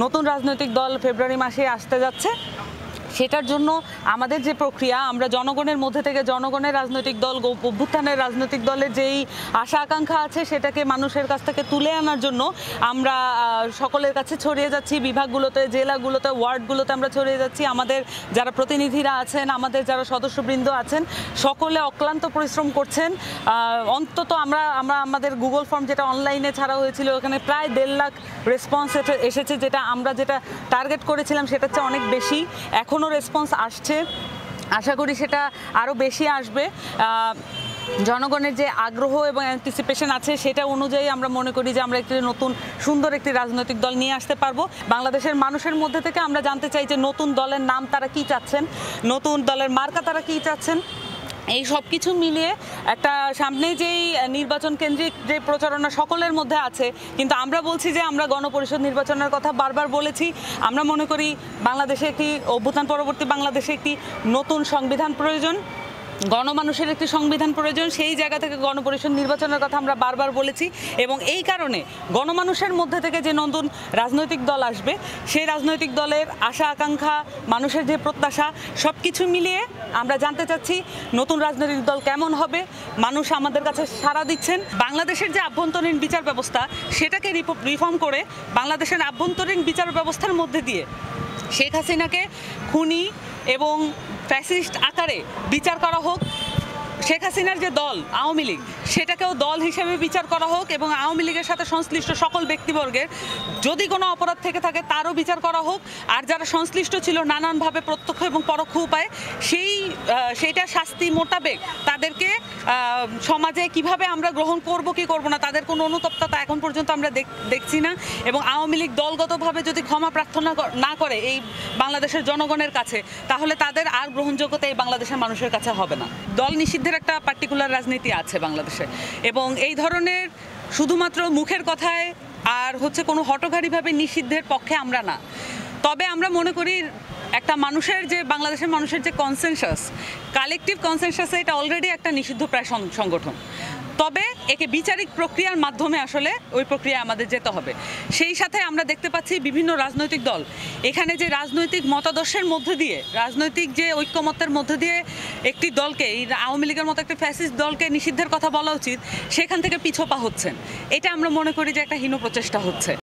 নতুন রাজনৈতিক দল ফেব্রুয়ারি মাসে আসতে যাচ্ছে। সেটার জন্য আমাদের যে প্রক্রিয়া, আমরা জনগণের মধ্যে থেকে জনগণের রাজনৈতিক দল, অভ্যুত্থানের রাজনৈতিক দলের যেই আশা আকাঙ্ক্ষা আছে সেটাকে মানুষের কাছ থেকে তুলে আনার জন্য আমরা সকলের কাছে ছড়িয়ে যাচ্ছি, বিভাগগুলোতে, জেলাগুলোতে, ওয়ার্ডগুলোতে আমরা ছড়িয়ে যাচ্ছি। আমাদের যারা প্রতিনিধিরা আছেন, আমাদের যারা সদস্যবৃন্দ আছেন, সকলে অক্লান্ত পরিশ্রম করছেন। অন্তত আমরা আমাদের গুগল ফর্ম যেটা অনলাইনে ছাড়া হয়েছিল, ওখানে প্রায় 1.5 লাখ রেসপন্স এসেছে, যেটা আমরা যেটা টার্গেট করেছিলাম সেটার চেয়ে অনেক বেশি। এখনও রেসপন্স আসছে, আশা করি সেটা আরও বেশি আসবে। জনগণের যে আগ্রহ এবং অ্যান্টিসিপেশন আছে সেটা অনুযায়ী আমরা মনে করি যে আমরা একটি নতুন সুন্দর একটি রাজনৈতিক দল নিয়ে আসতে পারবো। বাংলাদেশের মানুষের মধ্যে থেকে আমরা জানতে চাই যে নতুন দলের নাম তারা কি চাচ্ছেন, নতুন দলের মার্কা তারা কি চাচ্ছেন। এই সব কিছু মিলিয়ে একটা সামনে যেই নির্বাচন কেন্দ্রিক যে প্রচারণা সকলের মধ্যে আছে, কিন্তু আমরা বলছি যে আমরা গণপরিষদ নির্বাচনের কথা বারবার বলেছি। আমরা মনে করি বাংলাদেশে একটি অভ্যুত্থান পরবর্তী বাংলাদেশে একটি নতুন সংবিধান প্রয়োজন, গণমানুষের একটি সংবিধান প্রয়োজন। সেই জায়গা থেকে গণপরিষদ নির্বাচনের কথা আমরা বারবার বলেছি, এবং এই কারণে গণমানুষের মধ্যে থেকে যে নতুন রাজনৈতিক দল আসবে, সেই রাজনৈতিক দলের আশা আকাঙ্ক্ষা, মানুষের যে প্রত্যাশা, সব কিছু মিলিয়ে আমরা জানতে চাচ্ছি নতুন রাজনৈতিক দল কেমন হবে। মানুষ আমাদের কাছে সাড়া দিচ্ছেন। বাংলাদেশের যে আভ্যন্তরীণ বিচার ব্যবস্থা, সেটাকে রিফর্ম করে বাংলাদেশের আভ্যন্তরীণ বিচার ব্যবস্থার মধ্যে দিয়ে শেখ হাসিনাকে খুনি এবং ফ্যাসিস্ট আকারে বিচার করা হোক। শেখ হাসিনার যে দল আওয়ামী লীগ, সেটাকেও দল হিসেবে বিচার করা হোক, এবং আওয়ামী লীগের সাথে সংশ্লিষ্ট সকল ব্যক্তিবর্গের যদি কোনো অপরাধ থেকে থাকে তারও বিচার করা হোক। আর যারা সংশ্লিষ্ট ছিল নানানভাবে প্রত্যক্ষ এবং পরোক্ষ উপায়ে, সেইটা শাস্তি মোতাবেক তাদেরকে সমাজে কিভাবে আমরা গ্রহণ করব কি করব না, তাদের কোনো অনুতপ্ততা এখন পর্যন্ত আমরা দেখছি না। এবং আওয়ামী লীগ দলগতভাবে যদি ক্ষমা প্রার্থনা না করে এই বাংলাদেশের জনগণের কাছে, তাহলে তাদের আর গ্রহণযোগ্যতা এই বাংলাদেশের মানুষের কাছে হবে না। দল নিষিদ্ধের একটা পার্টিকুলার রাজনীতি আছে বাংলাদেশে, এবং এই ধরনের শুধুমাত্র মুখের কথায় আর কোনো হঠকারীভাবে নিষিদ্ধের পক্ষে আমরা না। তবে আমরা মনে করি একটা মানুষের যে বাংলাদেশের মানুষের যে কনসেনসাস, কালেকটিভ কনসেনসাসে এটা অলরেডি একটা নিষিদ্ধ প্রায় সংগঠন। তবে একে বিচারিক প্রক্রিয়ার মাধ্যমে আসলে ওই প্রক্রিয়ায় আমাদের যেতে হবে। সেই সাথে আমরা দেখতে পাচ্ছি বিভিন্ন রাজনৈতিক দল এখানে যে রাজনৈতিক মতাদর্শের মধ্যে দিয়ে, রাজনৈতিক যে ঐক্যমত্যের মধ্যে দিয়ে একটি দলকে, এই আওয়ামী লীগের মতো একটা ফ্যাসিস্ট দলকে নিষিদ্ধের কথা বলা উচিত, সেখান থেকে পিছপা হচ্ছেন। এটা আমরা মনে করি যে একটা হীন প্রচেষ্টা হচ্ছে।